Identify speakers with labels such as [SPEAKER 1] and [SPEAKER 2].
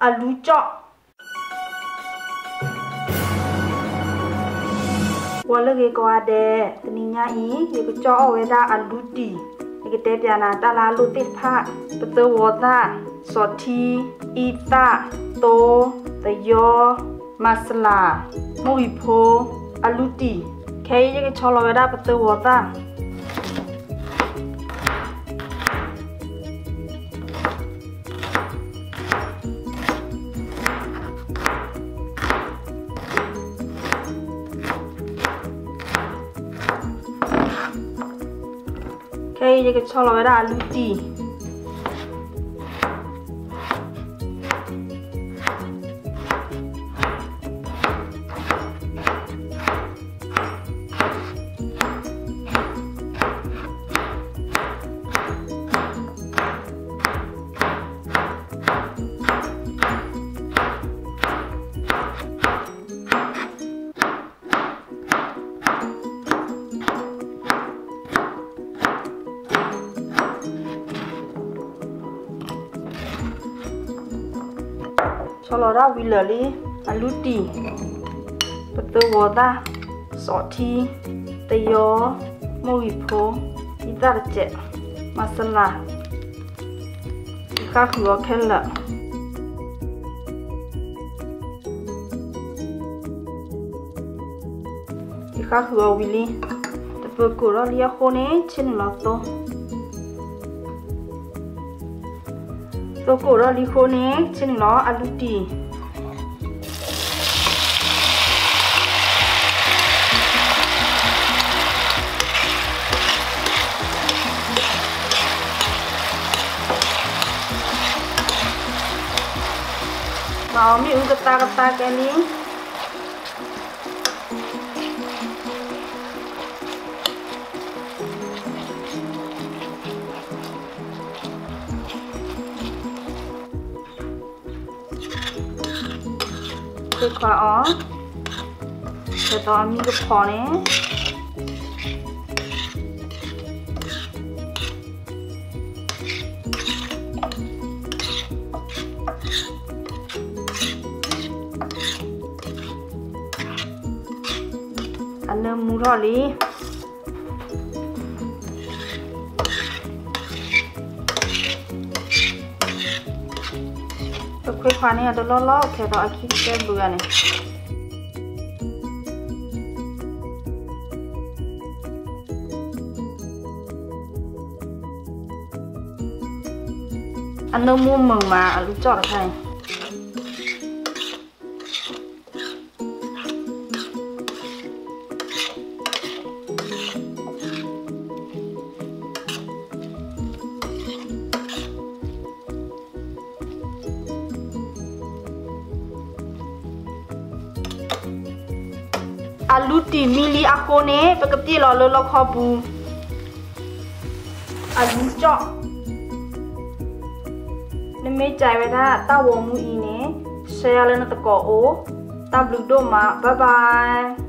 [SPEAKER 1] alu chọ wala ge ko ade tninya I ge ko chọ weda alu ti ge te piana ta la lu ti pha pete wota soti ita to tayo masala mui pho alu ti kei ge cholo weda pete wota kei ge cholo weda alu ti cholo ra wilali alu ti pete wota soti tayo mui pho ita che masala ka khuo khela ka khuo wili te ko ro lia khone chin la to ko ro li khone chin lo alu ti mau mi kata ke ni kwa o ke to mi ko phone ane murali kwe khane ada lo ke to akhi ke buga ne ane mu meng ma alu chọ khai alu ti mili akone pekepti lo khobu alu chọ ne me chai weda ta wo mu I ne share le na ta ko o ta blu do ma bye bye